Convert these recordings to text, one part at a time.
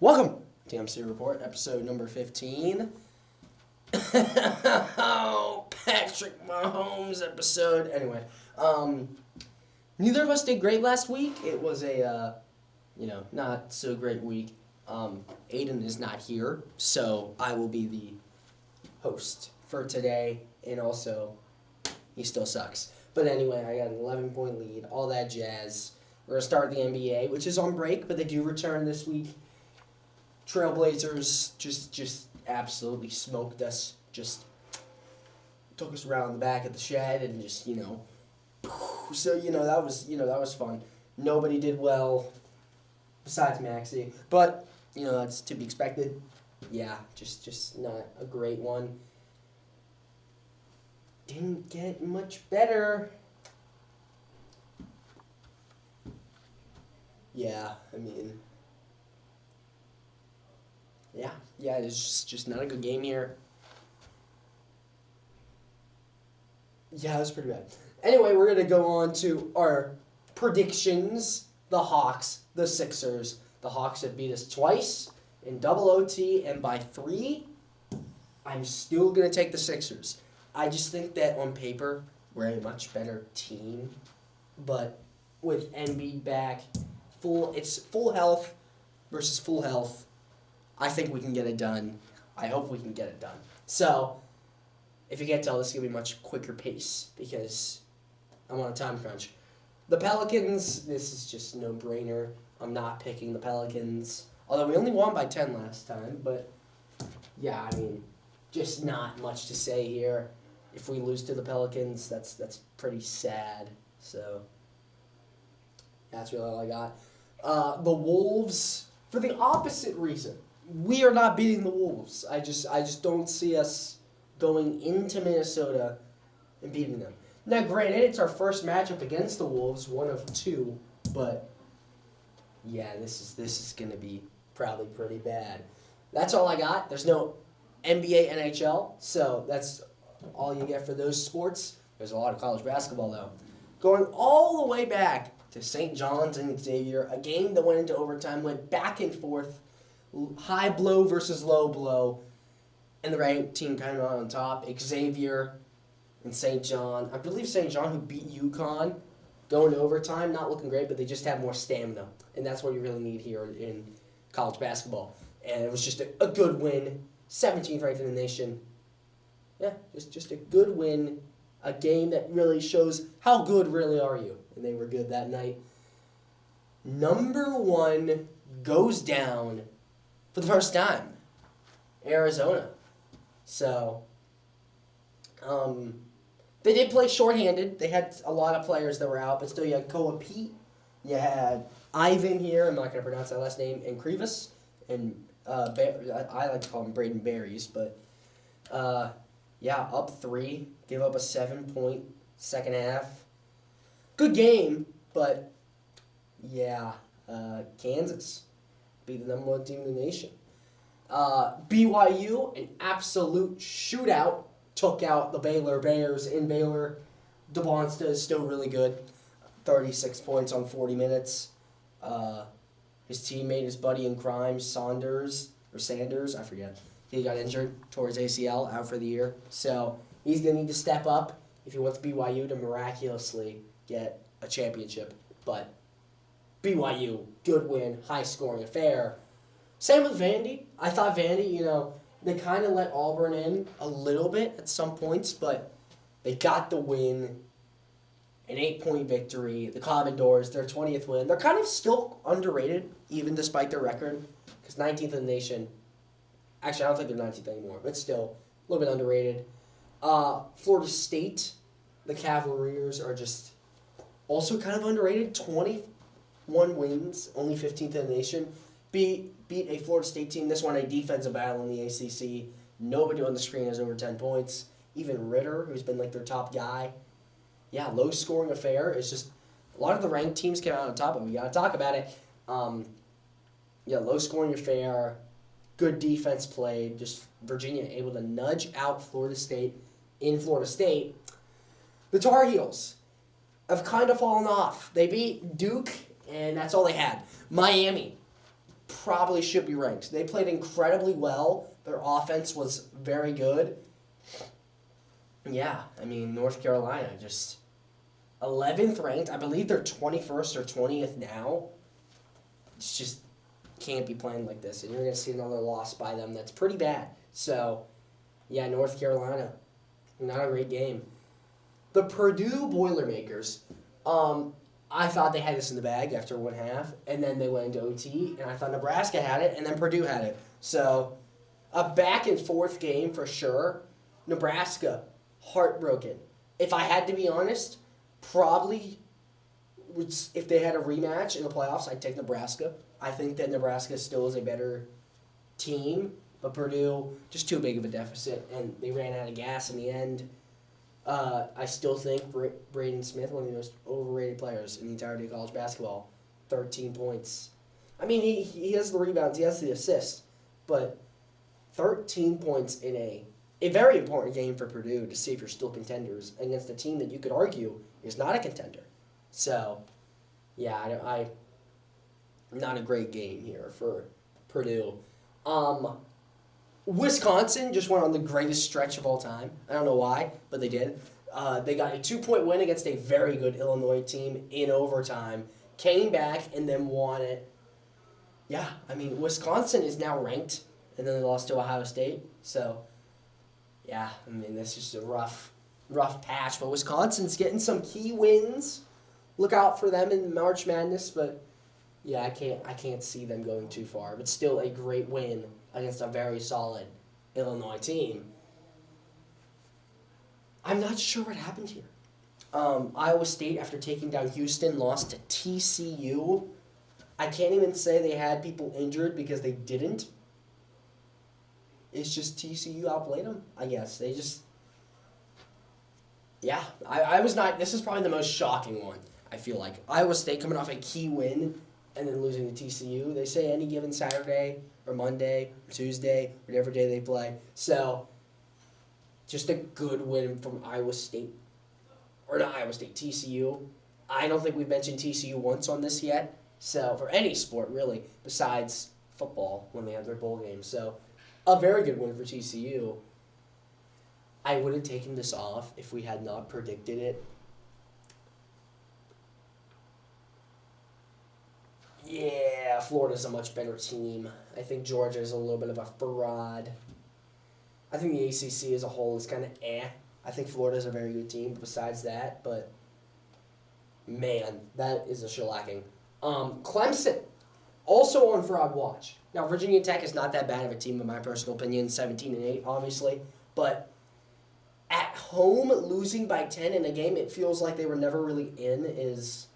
Welcome to MC Report, episode number 15. Oh, Patrick Mahomes episode. Anyway, neither of us did great last week. It was a, not so great week. Aiden is not here, so I will be the host for today, and also, he still sucks. But anyway, I got an 11-point lead, all that jazz. We're going to start the NBA, which is on break, but they do return this week. Trailblazers just absolutely smoked us. Just took us around the back of the shed and just, So, that was fun. Nobody did well besides Maxey. But, that's to be expected. Yeah, just not a great one. Didn't get much better. Yeah, Yeah, it's just not a good game here. Yeah, it was pretty bad. Anyway, we're going to go on to our predictions. The Hawks, the Sixers. The Hawks have beat us twice in double OT and by 3. I'm still going to take the Sixers. I just think that on paper, we're a much better team. But with Embiid back, it's full health versus full health. I think we can get it done. I hope we can get it done. So, if you can't tell, this is going to be a much quicker pace because I'm on a time crunch. The Pelicans, this is just no-brainer. I'm not picking the Pelicans. Although we only won by 10 last time, but yeah, just not much to say here. If we lose to the Pelicans, that's pretty sad. So, that's really all I got. The Wolves, for the opposite reason. We are not beating the Wolves. I just don't see us going into Minnesota and beating them. Now, granted, it's our first matchup against the Wolves, one of 2, but yeah, this is going to be probably pretty bad. That's all I got. There's no NBA, NHL, so that's all you get for those sports. There's a lot of college basketball, though. Going all the way back to St. John's and Xavier, a game that went into overtime, went back and forth, high blow versus low blow, and the ranked team kind of on top. Xavier and St. John. I believe St. John, who beat UConn, going to overtime, not looking great, but they just have more stamina, and that's what you really need here in college basketball. And it was just a good win, 17th ranked in the nation. Yeah, just a good win, a game that really shows how good really are you, and they were good that night. Number 1 goes down for the first time, Arizona. So, they did play shorthanded. They had a lot of players that were out, but still you had Koa Pete, you had Ivan here, I'm not going to pronounce that last name, and Krivas, and I like to call him Braden Berries, but up 3, gave up a 7-point second half. Good game, but yeah, Kansas be the number 1 team in the nation. BYU, an absolute shootout, took out the Baylor Bears in Baylor. DeBonsta is still really good. 36 points on 40 minutes. His teammate, his buddy in crime, Sanders, I forget. He got injured, tore his ACL, out for the year. So he's going to need to step up if he wants BYU to miraculously get a championship. But BYU, good win, high-scoring affair. Same with Vandy. I thought Vandy, they kind of let Auburn in a little bit at some points, but they got the win, an 8-point victory. The Commodores, their 20th win. They're kind of still underrated, even despite their record, because 19th in the nation. Actually, I don't think they're 19th anymore, but still a little bit underrated. Florida State, the Cavaliers are just also kind of underrated. 21 wins, only 15th in the nation. Beat a Florida State team. This one a defensive battle in the ACC. Nobody on the screen has over 10 points. Even Ritter, who's been their top guy. Yeah, low scoring affair. It's just a lot of the ranked teams came out on top, and we got to talk about it. Low scoring affair. Good defense played. Just Virginia able to nudge out Florida State in Florida State. The Tar Heels have kind of fallen off. They beat Duke, and that's all they had. Miami, probably should be ranked. They played incredibly well. Their offense was very good. Yeah, I mean, North Carolina just 11th ranked. I believe they're 21st or 20th now. It's just can't be playing like this. And you're going to see another loss by them. That's pretty bad. So, yeah, North Carolina, not a great game. The Purdue Boilermakers, I thought they had this in the bag after one half, and then they went into OT, and I thought Nebraska had it, and then Purdue had it. So, a back and forth game for sure. Nebraska, heartbroken. If I had to be honest, probably if they had a rematch in the playoffs, I'd take Nebraska. I think that Nebraska still is a better team, but Purdue, just too big of a deficit, and they ran out of gas in the end. I still think Braden Smith, one of the most overrated players in the entirety of college basketball, 13 points. I mean, he has the rebounds, he has the assists, but 13 points in a very important game for Purdue to see if you're still contenders against a team that you could argue is not a contender. So, yeah, not a great game here for Purdue. Wisconsin just went on the greatest stretch of all time. I don't know why, but they did. They got a 2-point win against a very good Illinois team in overtime, came back, and then won it. Yeah, I mean, Wisconsin is now ranked, and then they lost to Ohio State. So, yeah, I mean, this is a rough patch. But Wisconsin's getting some key wins. Look out for them in March Madness, but yeah, I can't see them going too far. But still a great win against a very solid Illinois team. I'm not sure what happened here. Iowa State, after taking down Houston, lost to TCU. I can't even say they had people injured because they didn't. It's just TCU outplayed them, I guess. They just... Yeah, I was not... This is probably the most shocking one, I feel like. Iowa State coming off a key win and then losing to TCU. They say any given Saturday or Monday or Tuesday, whatever day they play. So, just a good win from Iowa State. Or not Iowa State, TCU. I don't think we've mentioned TCU once on this yet. So, for any sport, really, besides football when they have their bowl games. So, a very good win for TCU. I would have taken this off if we had not predicted it. Yeah, Florida's a much better team. I think Georgia's a little bit of a fraud. I think the ACC as a whole is kind of eh. I think Florida's a very good team besides that, but man, that is a shellacking. Clemson, also on fraud watch. Now, Virginia Tech is not that bad of a team in my personal opinion, 17-8, obviously, but at home, losing by 10 in a game it feels like they were never really in is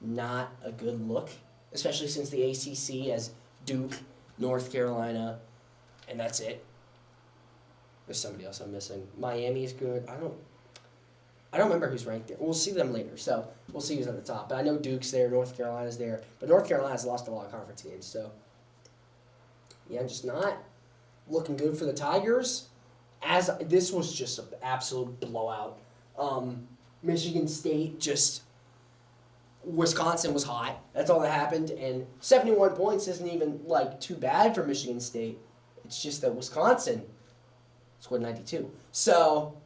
not a good look, especially since the ACC has Duke, North Carolina, and that's it. There's somebody else I'm missing. Miami's good. I don't remember who's ranked there. We'll see them later, so we'll see who's at the top. But I know Duke's there, North Carolina's there, but North Carolina's lost a lot of conference games, so yeah, just not looking good for the Tigers. As this was just an absolute blowout. Michigan State just... Wisconsin was hot. That's all that happened. And 71 points isn't even, too bad for Michigan State. It's just that Wisconsin scored 92. So,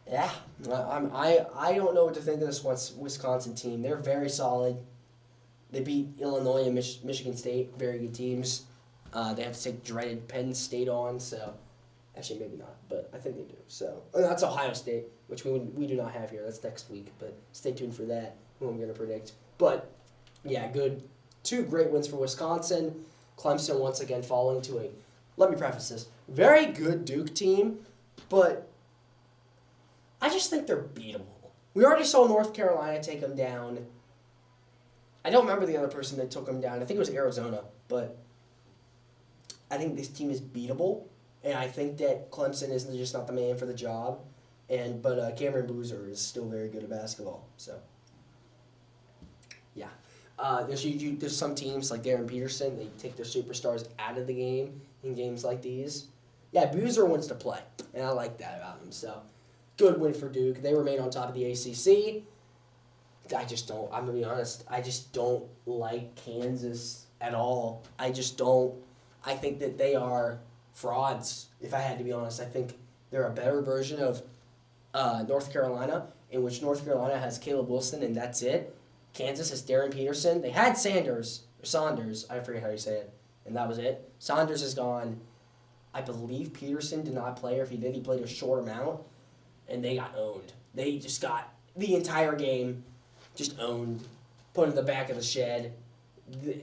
yeah. I don't know what to think of this Wisconsin team. They're very solid. They beat Illinois and Michigan State, very good teams. They have to take dreaded Penn State on, so... Actually, maybe not, but I think they do. So that's Ohio State, which we do not have here. That's next week, but stay tuned for that, who I'm going to predict. But, yeah, good. 2 great wins for Wisconsin. Clemson once again falling to a, let me preface this, very good Duke team, but I just think they're beatable. We already saw North Carolina take them down. I don't remember the other person that took them down. I think it was Arizona, but I think this team is beatable. And I think that Clemson is just not the man for the job. But Cameron Boozer is still very good at basketball. So, yeah. There's some teams like Darren Peterson, they take their superstars out of the game in games like these. Yeah, Boozer wants to play, and I like that about him. So, good win for Duke. They remain on top of the ACC. I just don't. I'm gonna be honest. I just don't like Kansas at all. I just don't. I think that they are frauds. If I had to be honest, I think they're a better version of North Carolina, in which North Carolina has Caleb Wilson and that's it. Kansas has Darren Peterson. They had Saunders. I forget how you say it, and that was it. Saunders is gone. I believe Peterson did not play, or if he did, he played a short amount, and they got owned. They just got the entire game just owned, put in the back of the shed.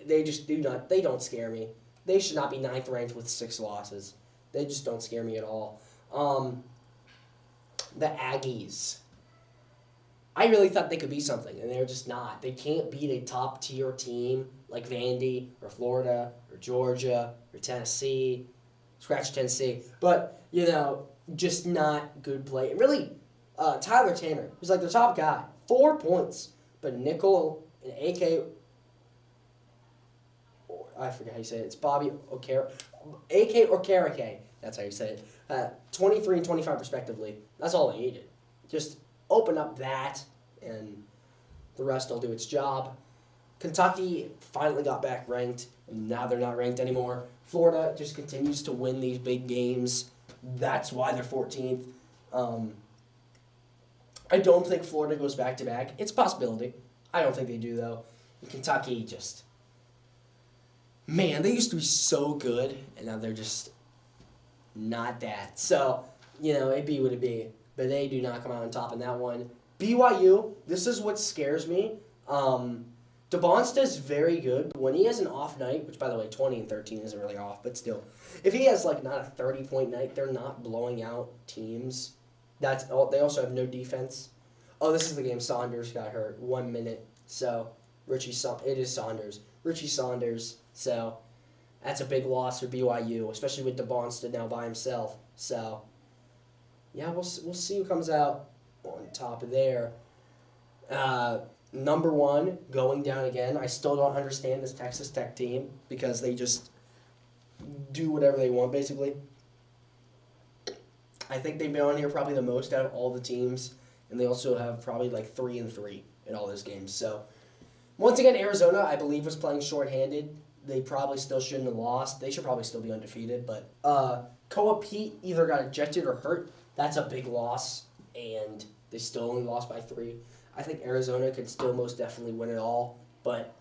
They just do not. They don't scare me. They should not be 9th ranked with 6 losses. They just don't scare me at all. The Aggies. I really thought they could be something, and they're just not. They can't beat a top-tier team like Vandy or Florida or Georgia or Tennessee. Scratch Tennessee. But, just not good play. And really, Tyler Tanner, who's like the top guy, 4 points. But Nickel and AK, I forget how you say it. It's Bobby Okere, AK Okereke. That's how you say it. 23 and 25 respectively. That's all they needed. Just open up that, and the rest will do its job. Kentucky finally got back ranked, and now they're not ranked anymore. Florida just continues to win these big games. That's why they're 14th. I don't think Florida goes back-to-back. It's a possibility. I don't think they do, though. And Kentucky just... Man, they used to be so good, and now they're just not that. So, it be what it be. But they do not come out on top in that one. BYU, this is what scares me. DeBonsta is very good, but when he has an off night, which, by the way, 20 and 13 isn't really off, but still. If he has, not a 30-point night, they're not blowing out teams. That's all. They also have no defense. Oh, this is the game Saunders got hurt. 1 minute. So, it is Saunders. Richie Saunders. So, that's a big loss for BYU, especially with DeBonsta now by himself. So, yeah, we'll see who comes out on top of there. Number 1, going down again. I still don't understand this Texas Tech team because they just do whatever they want, basically. I think they've been on here probably the most out of all the teams, and they also have probably 3-3 in all those games. So, once again, Arizona, I believe, was playing shorthanded. They probably still shouldn't have lost. They should probably still be undefeated, but Koa Pete either got ejected or hurt. That's a big loss, and they still only lost by 3. I think Arizona could still most definitely win it all, but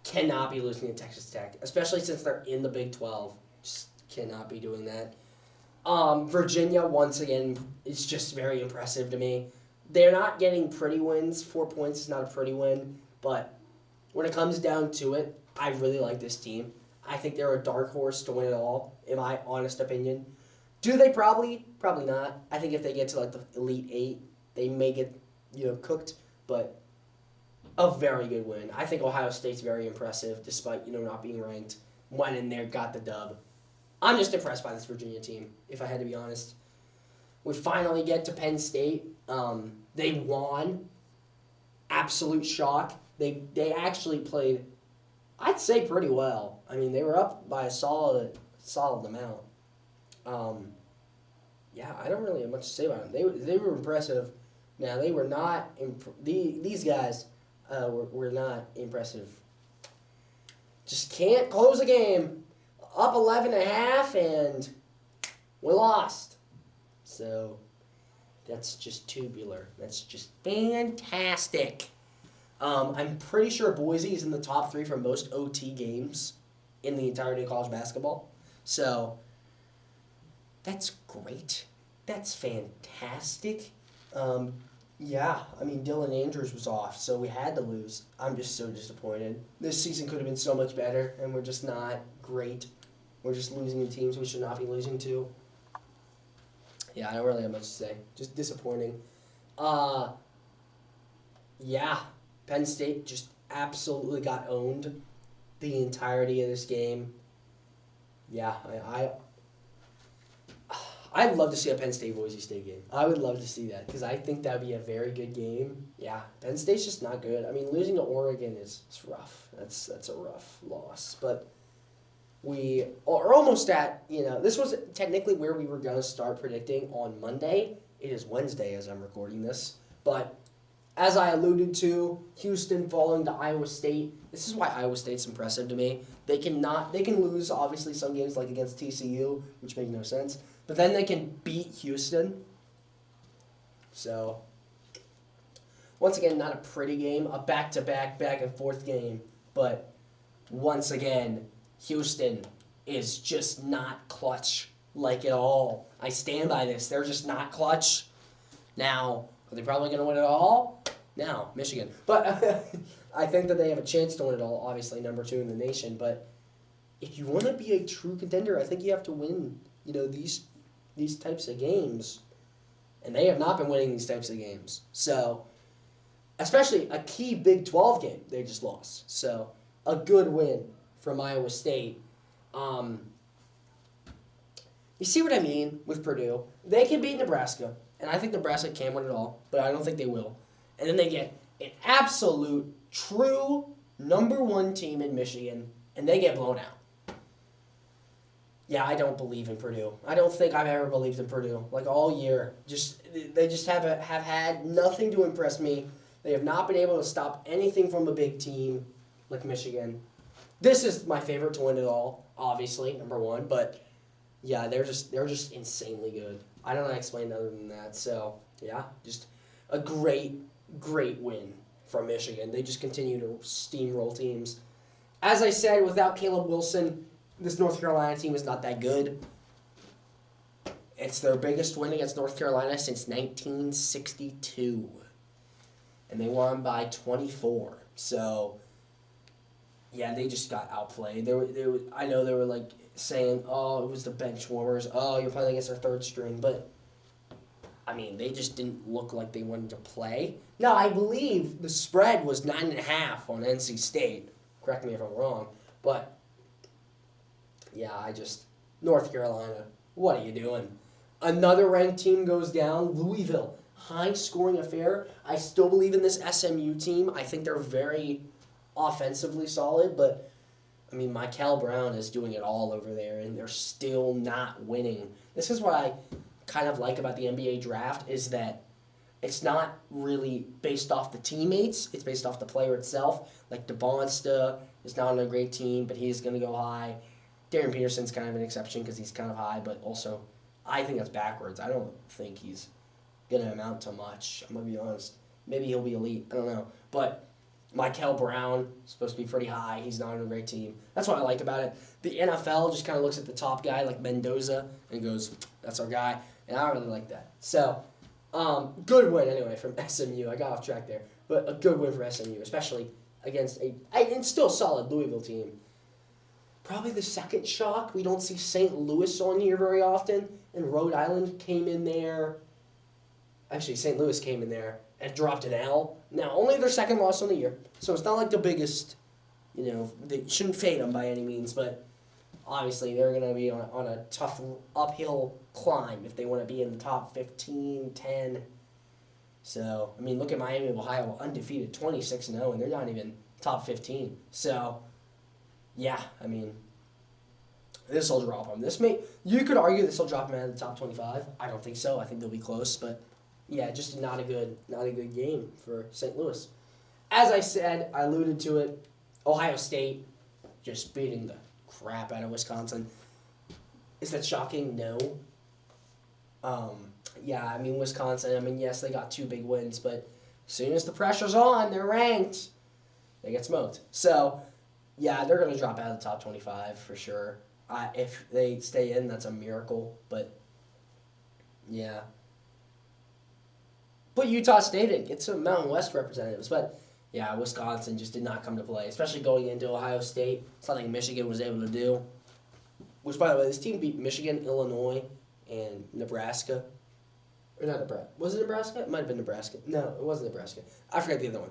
cannot be losing to Texas Tech, especially since they're in the Big 12. Just cannot be doing that. Virginia, once again, is just very impressive to me. They're not getting pretty wins. 4 points is not a pretty win, but when it comes down to it, I really like this team. I think they're a dark horse to win it all, in my honest opinion. Do they probably? Probably not. I think if they get to the Elite 8, they may get cooked, but a very good win. I think Ohio State's very impressive, despite not being ranked. Went in there, got the dub. I'm just impressed by this Virginia team, if I had to be honest. We finally get to Penn State. They won. Absolute shock. They actually played, I'd say, pretty well. I mean, they were up by a solid amount. Yeah, I don't really have much to say about them. They were impressive. Now, they were not these guys were not impressive. Just can't close a game. Up 11.5, and we lost. So, that's just tubular. That's just fantastic. I'm pretty sure Boise is in the top 3 for most OT games in the entirety of college basketball. So, that's great. That's fantastic. Yeah, I mean, Dylan Andrews was off, so we had to lose. I'm just so disappointed. This season could have been so much better, and we're just not great. We're just losing to teams we should not be losing to. Yeah, I don't really have much to say. Just disappointing. Yeah, Penn State just absolutely got owned the entirety of this game. Yeah, I'd love to see a Penn State-Boise State game. I would love to see that because I think that would be a very good game. Yeah, Penn State's just not good. I mean, losing to Oregon is rough. That's a rough loss. But we are almost at, this was technically where we were going to start predicting on Monday. It is Wednesday as I'm recording this. But As I alluded to, Houston falling to Iowa State. This is why Iowa State's impressive to me. They can lose, obviously, some games like against TCU, which make no sense. But then they can beat Houston. So, once again, not a pretty game. A back-to-back, back-and-forth game. But, once again, Houston is just not clutch like at all. I stand by this. They're just not clutch. Now, are they probably going to win it all? No, Michigan. But I think that they have a chance to win it all, obviously, number 2 in the nation. But if you want to be a true contender, I think you have to win, these types of games. And they have not been winning these types of games. So, especially a key Big 12 game, they just lost. So, a good win from Iowa State. You see what I mean with Purdue? They can beat Nebraska, and I think Nebraska can win it all, but I don't think they will. And then they get an absolute, true number 1 team in Michigan, and they get blown out. Yeah, I don't believe in Purdue. I don't think I've ever believed in Purdue. Like, all year. They just have had nothing to impress me. They have not been able to stop anything from a big team like Michigan. This is my favorite to win it all, obviously, number 1, but yeah, they're just insanely good. I don't know how to explain other than that. So, yeah, just a great win from Michigan. They just continue to steamroll teams. As I said, without Caleb Wilson, this North Carolina team is not that good. It's their biggest win against North Carolina since 1962. And they won by 24. So, yeah, they just got outplayed. I know they were like saying, oh, it was the bench warmers. Oh, you're playing against our 3rd string. But, I mean, they just didn't look like they wanted to play. Now, I believe the spread was 9.5 on NC State. Correct me if I'm wrong. But, yeah, North Carolina, what are you doing? Another ranked team goes down. Louisville, high-scoring affair. I still believe in this SMU team. I think they're very offensively solid, but I mean, Michael Brown is doing it all over there, and they're still not winning. This is what I kind of like about the NBA draft, is that it's not really based off the teammates. It's based off the player itself. Like, DeBonsta is not on a great team, but he's going to go high. Darren Peterson's kind of an exception because he's kind of high, but also I think that's backwards. I don't think he's going to amount to much. I'm going to be honest. Maybe he'll be elite. I don't know. But Michael Brown is supposed to be pretty high. He's not on a great team. That's what I like about it. The NFL just kind of looks at the top guy, like Mendoza, and goes, that's our guy. And I don't really like that. So, good win anyway from SMU. I got off track there. But a good win for SMU, especially against and still solid Louisville team. Probably the second shock. We don't see St. Louis on here very often. And Rhode Island came in there. Actually, St. Louis came in there and dropped an L. Now, only their second loss on the year. So it's not like the biggest, they shouldn't fade them by any means. But obviously, they're going to be on a tough uphill climb if they want to be in the top 15, 10. So, I mean, look at Miami of Ohio, undefeated, 26-0, and they're not even top 15. So, yeah, I mean, this will drop them. You could argue this will drop them out of the top 25. I don't think so. I think they'll be close, but yeah, just not a good game for St. Louis. As I said, I alluded to it. Ohio State just beating the crap out of Wisconsin. Is that shocking? No. Yeah, I mean, Wisconsin, yes, they got 2 big wins, but as soon as the pressure's on, they're ranked. They get smoked. So, yeah, they're going to drop out of the top 25 for sure. If they stay in, that's a miracle, but yeah. But Utah State didn't get some Mountain West representatives, but yeah, Wisconsin just did not come to play, especially going into Ohio State. Something Michigan was able to do. Which, by the way, this team beat Michigan, Illinois, and Nebraska. Or not Nebraska. Was it Nebraska? It might have been Nebraska. No, it wasn't Nebraska. I forgot the other one.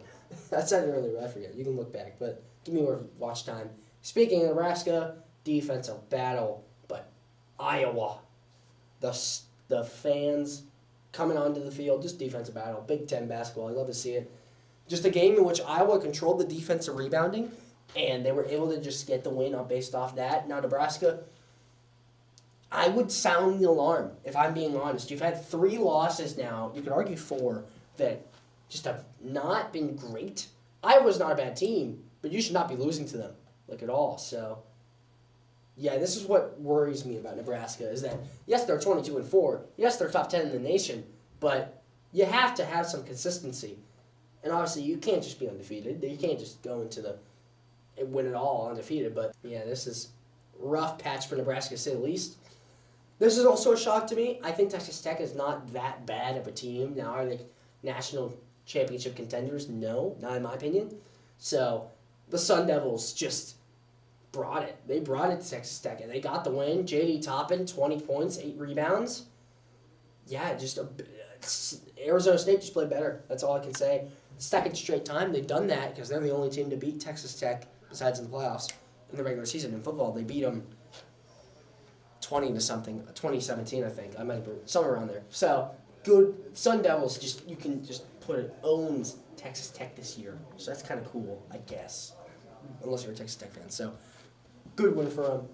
I said it earlier, but I forget. You can look back, but give me more watch time. Speaking of Nebraska, defensive battle, but Iowa, the fans coming onto the field, just defensive battle. Big Ten basketball. I love to see it. Just a game in which Iowa controlled the defensive rebounding, and they were able to just get the win based off that. Now, Nebraska, I would sound the alarm, if I'm being honest. You've had 3 losses now, you could argue 4, that just have not been great. Iowa's not a bad team, but you should not be losing to them, like, at all. So, yeah, this is what worries me about Nebraska, is that, yes, they're 22-4. Yes, they're top 10 in the nation, but you have to have some consistency. And obviously, you can't just be undefeated. You can't just go into the win it all undefeated. But, yeah, this is rough patch for Nebraska, to say the least. This is also a shock to me. I think Texas Tech is not that bad of a team. Now, are they national championship contenders? No, not in my opinion. So, the Sun Devils just brought it. They brought it to Texas Tech, and they got the win. J.D. Toppin, 20 points, 8 rebounds. Yeah, Arizona State just played better. That's all I can say. Second straight time they've done that, because they're the only team to beat Texas Tech, besides in the playoffs, in the regular season. In football, they beat them 2017, I think. I might be somewhere around there. So, good. Sun Devils, you can put it, owns Texas Tech this year. So that's kind of cool, I guess. Unless you're a Texas Tech fan. So, good win for them.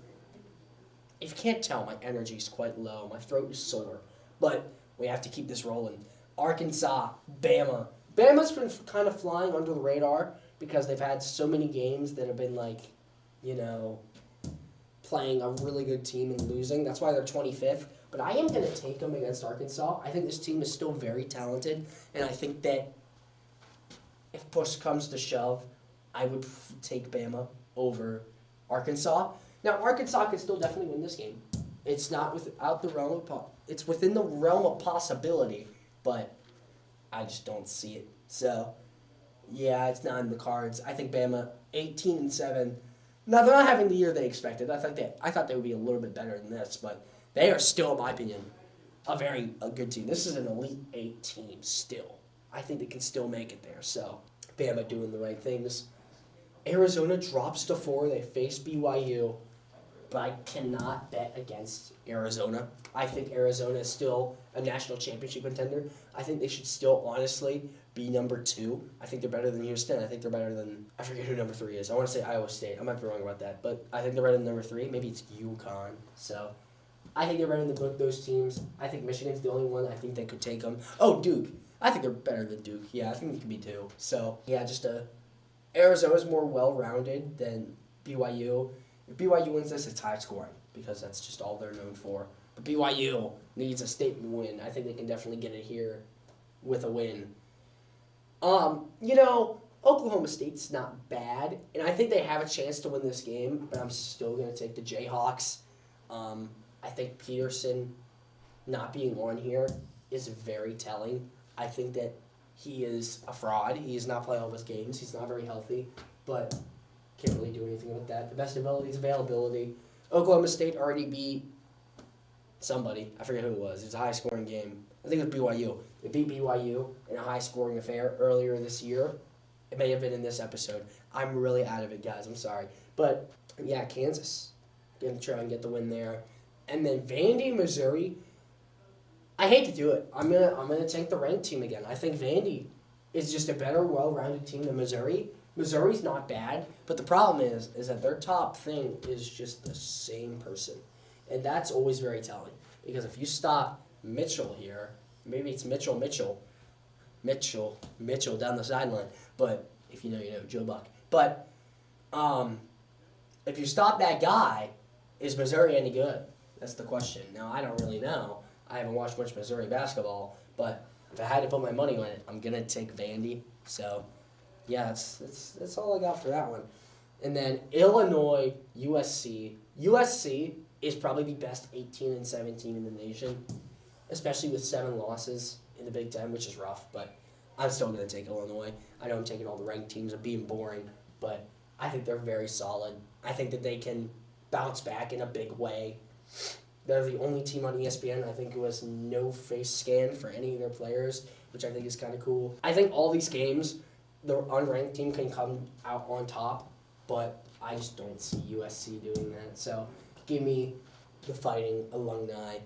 If you can't tell, my energy is quite low. My throat is sore. But we have to keep this rolling. Arkansas, Bama. Bama's been kind of flying under the radar because they've had so many games that have been playing a really good team and losing. That's why they're 25th. But I am going to take them against Arkansas. I think this team is still very talented. And I think that if push comes to shove, I would take Bama over Arkansas. Now, Arkansas can still definitely win this game. It's not without the realm of it's within the realm of possibility, but I just don't see it. So, yeah, it's not in the cards. I think Bama 18-7. Now, they're not having the year they expected. I thought they would be a little bit better than this, but they are still, in my opinion, a good team. This is an Elite 8 team still. I think they can still make it there. So, Bama doing the right things. Arizona drops to 4. They face BYU, but I cannot bet against Arizona. I think Arizona is still a national championship contender. I think they should still, honestly, be number 2. I think they're better than Houston. I think they're better than, I forget who number 3 is. I want to say Iowa State. I might be wrong about that, but I think they're better than number 3. Maybe it's UConn. So, I think they're better than both those teams. I think Michigan's the only one I think they could take them. Oh, Duke. I think they're better than Duke. Yeah, I think they could be 2. So, yeah, Arizona's more well-rounded than BYU. If BYU wins this, it's high scoring because that's just all they're known for. But BYU needs a statement win. I think they can definitely get it here with a win. Oklahoma State's not bad, and I think they have a chance to win this game, but I'm still going to take the Jayhawks. I think Peterson not being on here is very telling. I think that he is a fraud. He is not playing all of his games. He's not very healthy, but can't really do anything with that. The best ability is availability. Oklahoma State already beat somebody. I forget who it was. It was a high-scoring game. I think it was BYU. They beat BYU in a high-scoring affair earlier this year. It may have been in this episode. I'm really out of it, guys. I'm sorry. But, yeah, Kansas. Going to try and get the win there. And then Vandy, Missouri. I hate to do it. I'm gonna take the ranked team again. I think Vandy is just a better, well-rounded team than Missouri. Missouri's not bad, but the problem is that their top thing is just the same person. And that's always very telling. Because if you stop Mitchell here, maybe it's Mitchell down the sideline. But if you know, Joe Buck. But if you stop that guy, is Missouri any good? That's the question. Now, I don't really know. I haven't watched much Missouri basketball, but if I had to put my money on it, I'm going to take Vandy. So, yeah, that's all I got for that one. And then Illinois, USC. USC is probably the best 18-17 in the nation, especially with 7 losses in the Big Ten, which is rough, but I'm still going to take Illinois. I know I'm taking all the ranked teams. I'm being boring, but I think they're very solid. I think that they can bounce back in a big way. They're the only team on ESPN, I think, who has no face scan for any of their players, which I think is kind of cool. I think all these games, the unranked team can come out on top, but I just don't see USC doing that. So give me the Fighting Illini.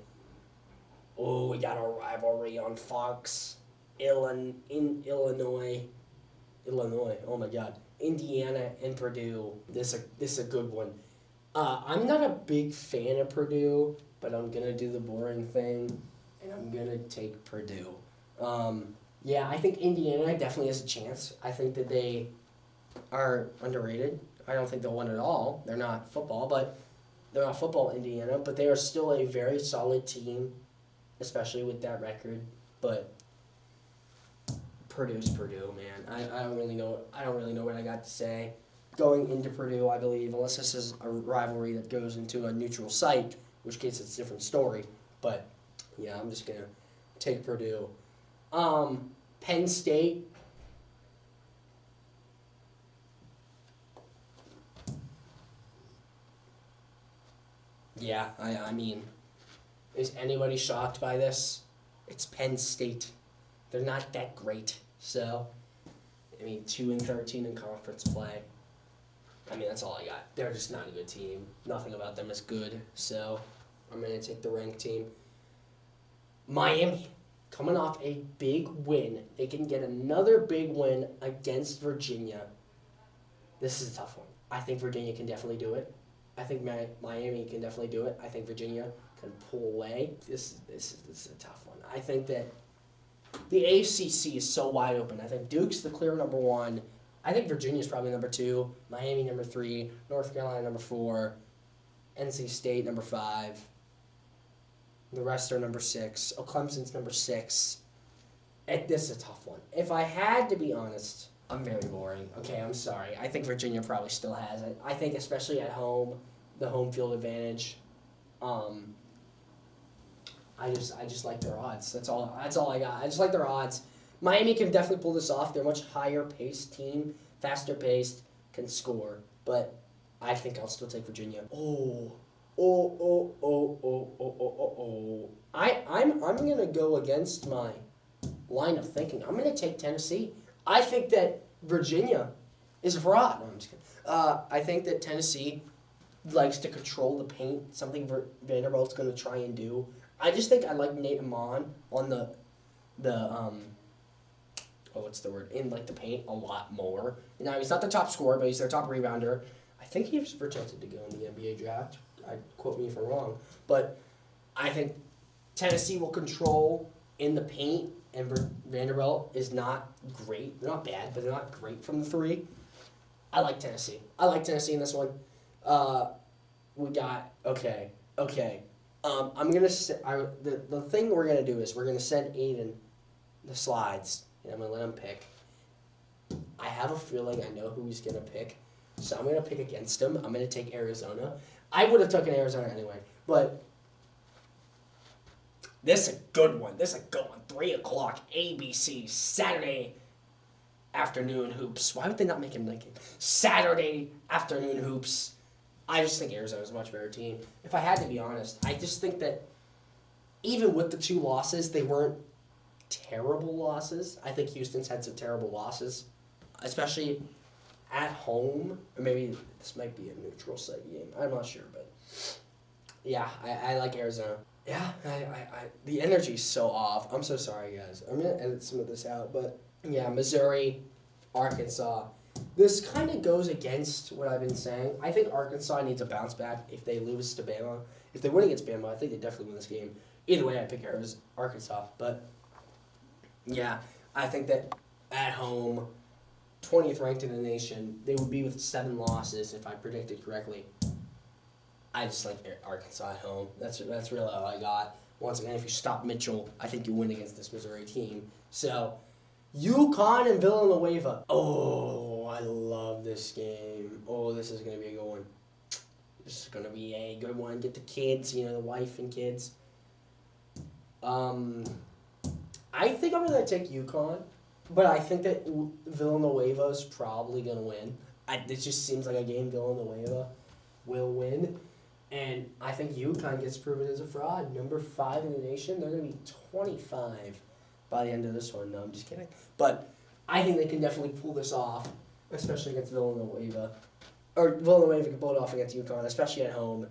Oh, we got a rivalry on Fox. In Illinois. Oh, my God. Indiana and Purdue. This is a good one. I'm not a big fan of Purdue, but I'm going to do the boring thing, and I'm going to take Purdue. Yeah, I think Indiana definitely has a chance. I think that they are underrated. I don't think they'll win it all. They're not football, Indiana, but they are still a very solid team, especially with that record. But Purdue's Purdue, man. I don't really know. I don't really know what I got to say. Going into Purdue, I believe, unless this is a rivalry that goes into a neutral site, in which case it's a different story. But yeah, I'm just gonna take Purdue. Penn State. Yeah, I mean, is anybody shocked by this? It's Penn State. They're not that great. So, I mean, 2-13 in conference play. I mean, that's all I got. They're just not a good team. Nothing about them is good. So, I'm going to take the ranked team. Miami, coming off a big win. They can get another big win against Virginia. This is a tough one. I think Virginia can definitely do it. I think Miami can definitely do it. I think Virginia can pull away. This is a tough one. I think that the ACC is so wide open. I think Duke's the clear number 1. I think Virginia's probably number 2. Miami number 3. North Carolina number 4. NC State number 5. The rest are number 6. Clemson's number 6. This is a tough one. If I had to be honest, I'm very boring. Okay, I'm sorry. I think Virginia probably still has it. I think especially at home, the home field advantage. I just like their odds. That's all I got. I just like their odds. Miami can definitely pull this off. They're a much higher paced team, faster paced, can score. But I think I'll still take Virginia. I'm gonna go against my line of thinking. I'm gonna take Tennessee. I think that Virginia is a fraud. No, I'm just kidding. I think that Tennessee likes to control the paint, something Vanderbilt's going to try and do. I just think I like Nate Amon on in like the paint a lot more. Now, he's not the top scorer, but he's their top rebounder. I think he's projected to go in the NBA draft. Quote me if I'm wrong. But I think Tennessee will control in the paint, and Vanderbilt is not great. They're not bad, but they're not great from the 3. I like Tennessee. I like Tennessee in this one. We got okay. I'm gonna the thing we're gonna do is we're gonna send Aiden the slides, and I'm gonna let him pick. I have a feeling I know who he's gonna pick, so I'm gonna pick against him. I'm gonna take Arizona. I would have taken Arizona anyway, but this is a good one. 3:00 ABC Saturday afternoon hoops. Why would they not make him like Saturday afternoon hoops? I just think Arizona's a much better team. If I had to be honest, I just think that even with the 2 losses, they weren't terrible losses. I think Houston's had some terrible losses, especially at home. Or maybe this might be a neutral site game. I'm not sure, but yeah, I like Arizona. Yeah, the energy's so off. I'm so sorry, guys. I'm going to edit some of this out, but yeah, Missouri, Arkansas. This kind of goes against what I've been saying. I think Arkansas needs a bounce back if they lose to Bama. If they win against Bama, I think they definitely win this game. Either way, I pick Arkansas. But yeah, I think that at home, 20th ranked in the nation, they would be with 7 losses if I predicted correctly. I just like Arkansas at home. That's really all I got. Once again, if you stop Mitchell, I think you win against this Missouri team. So, UConn and Villanova. Oh, I love this game. Oh, this is going to be a good one. This is going to be a good one. Get the kids, the wife and kids. I think I'm going to take UConn, but I think that Villanova's probably going to win. It just seems like a game Villanova will win. And I think UConn gets proven as a fraud. Number 5 in the nation. They're going to be 25 by the end of this one. No, I'm just kidding. But I think they can definitely pull this off, especially against Villanova. Or Villanova can pull it off against UConn, especially at home.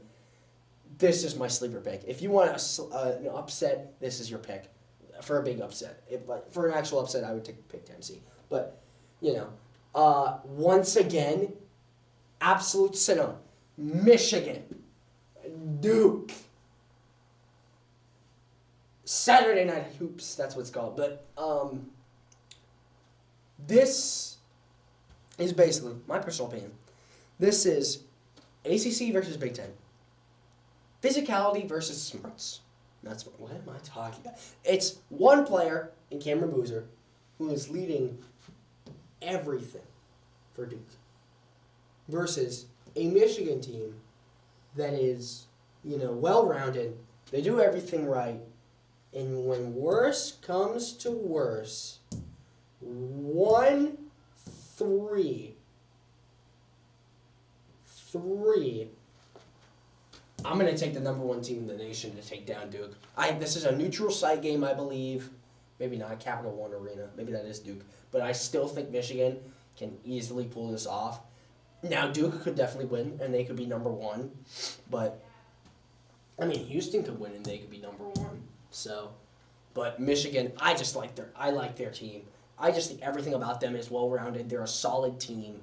This is my sleeper pick. If you want an upset, this is your pick for a big upset. For an actual upset, I would pick Tennessee. But, once again, absolute cinema. Michigan. Duke. Saturday Night Hoops, that's what it's called. But, This is basically my personal opinion. This is ACC versus Big Ten. Physicality versus smarts. That's what am I talking about? It's one player in Cameron Boozer who is leading everything for Duke versus a Michigan team that is, well-rounded. They do everything right. And when worse comes to worse, 1-3. 3. I'm going to take the number 1 team in the nation to take down Duke. This is a neutral site game, I believe. Maybe not Capital One Arena. Maybe that is Duke. But I still think Michigan can easily pull this off. Now, Duke could definitely win, and they could be number 1. But, Houston could win, and they could be number 1. So, but Michigan, I like their team. I just think everything about them is well-rounded. They're a solid team.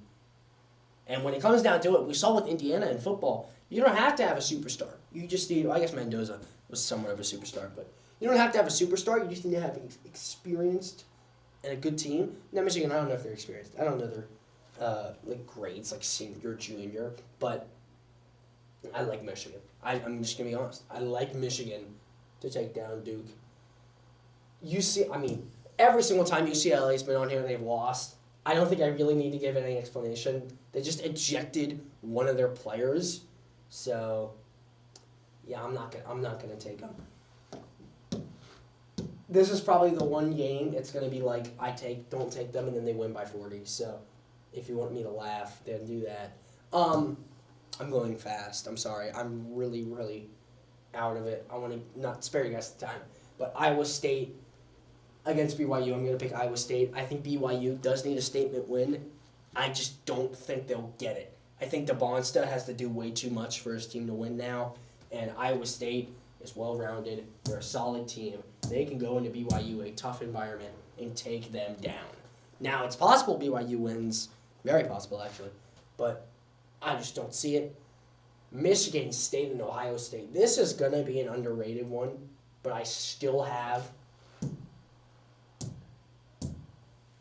And when it comes down to it, we saw with Indiana in football, you don't have to have a superstar. You just need, I guess Mendoza was somewhat of a superstar, but you don't have to have a superstar. You just need to have experienced and a good team. Now, Michigan, I don't know if they're experienced. I don't know their grades, like senior, junior, but I like Michigan. I'm just going to be honest. I like Michigan to take down Duke. Every single time UCLA's been on here and they've lost, I don't think I really need to give any explanation. They just ejected one of their players. So, yeah, I'm not gonna take them. This is probably the one game it's gonna be like don't take them, and then they win by 40. So, if you want me to laugh, then do that. I'm going fast. I'm sorry. I'm really, really out of it. I want to not spare you guys the time, but Iowa State against BYU. I'm gonna pick Iowa State. I think BYU does need a statement win. I just don't think they'll get it. I think DeBonsta has to do way too much for his team to win now, and Iowa State is well-rounded. They're a solid team. They can go into BYU, a tough environment, and take them down. Now, it's possible BYU wins. Very possible, actually. But I just don't see it. Michigan State and Ohio State. This is going to be an underrated one, but I still have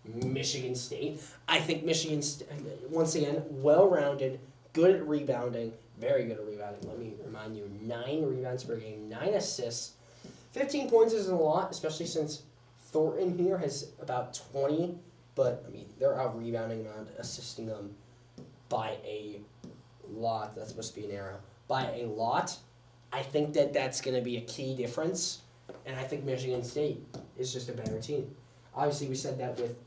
Michigan State. I think Michigan State, once again, well-rounded, good at rebounding, very good at rebounding. Let me remind you, 9 rebounds per game, 9 assists. 15 points isn't a lot, especially since Thornton here has about 20, but, they're out-rebounding, not assisting them by a lot. That's supposed to be an arrow. By a lot. I think that's going to be a key difference, and I think Michigan State is just a better team. Obviously, we said that with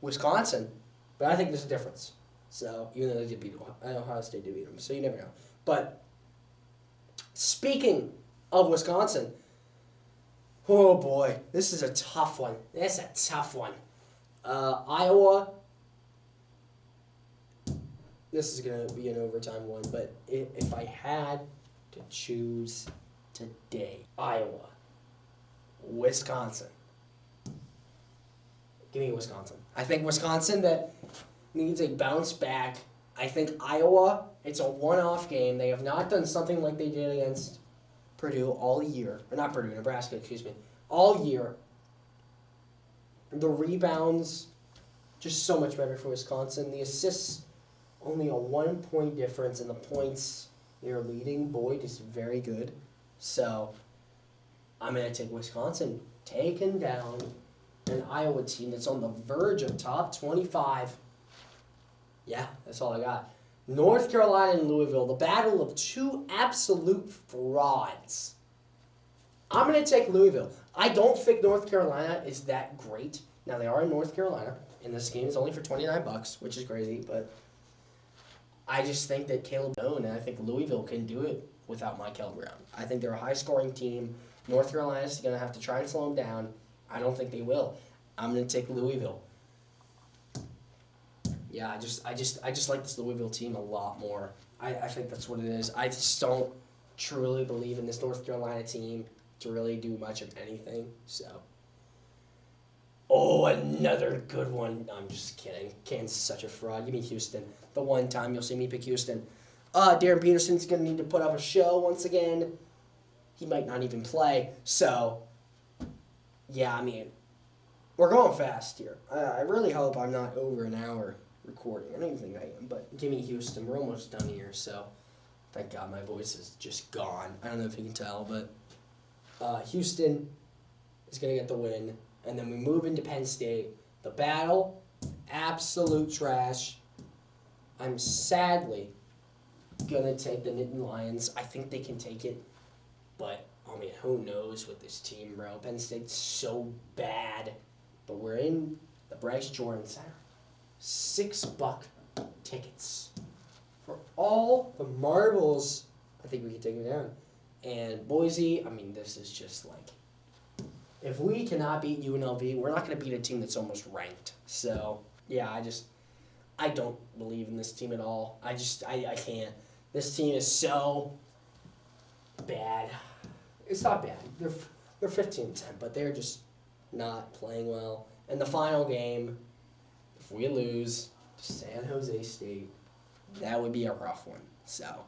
Wisconsin, but I think there's a difference. So, even though they did beat Ohio State did beat them, so you never know. But, speaking of Wisconsin, oh boy, this is a tough one. Iowa, this is going to be an overtime one, but if I had to choose today, Iowa, Wisconsin. Give me Wisconsin. I think Wisconsin that needs a bounce back. I think Iowa, it's a one-off game. They have not done something like they did against Purdue all year. Or not Purdue, Nebraska, excuse me. All year. The rebounds, just so much better for Wisconsin. The assists, only a 1-point difference. And the points they're leading, Boyd is very good. So, I'm going to take Wisconsin. Taken down an Iowa team that's on the verge of top 25. Yeah, that's all I got. North Carolina and Louisville, the battle of two absolute frauds. I'm going to take Louisville. I don't think North Carolina is that great. Now, they are in North Carolina, and this game is only for $29, which is crazy, but I just think that Caleb Doan, and I think Louisville can do it without Michael Brown. I think they're a high-scoring team. North Carolina is going to have to try and slow them down. I don't think they will. I'm going to take Louisville. Yeah, I just like this Louisville team a lot more. I think that's what it is. I just don't truly believe in this North Carolina team to really do much of anything. So, another good one. No, I'm just kidding. Kansas is such a fraud. Give me Houston. The one time you'll see me pick Houston. Darren Peterson's going to need to put up a show once again. He might not even play. So, yeah, We're going fast here. I really hope I'm not over an hour recording. I don't even think I am, but give me Houston. We're almost done here, so thank God my voice is just gone. I don't know if you can tell, but Houston is going to get the win. And then we move into Penn State. The battle, absolute trash. I'm sadly going to take the Nittany Lions. I think they can take it, but I mean, who knows with this team, bro? Penn State's so bad. But we're in the Bryce Jordan Center. $6 tickets. For all the marbles, I think we can take them down. And Boise, I mean, this is just like, if we cannot beat UNLV, we're not going to beat a team that's almost ranked. So, yeah, I don't believe in this team at all. I can't. This team is so bad. It's not bad. They're 15-10, but they're just not playing well. And the final game, if we lose to San Jose State, that would be a rough one. So,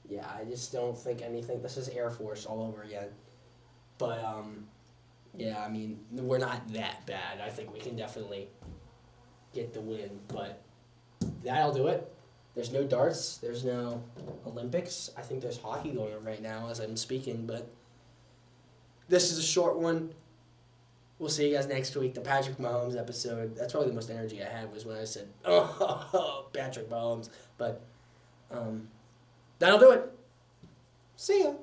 yeah, I just don't think anything. This is Air Force all over again. But, yeah, I mean, we're not that bad. I think we can definitely get the win. But that'll do it. There's no darts. There's no Olympics. I think there's hockey going on right now as I'm speaking, but this is a short one. We'll see you guys next week. The Patrick Mahomes episode. That's probably the most energy I had was when I said, oh, Patrick Mahomes. But that'll do it. See ya.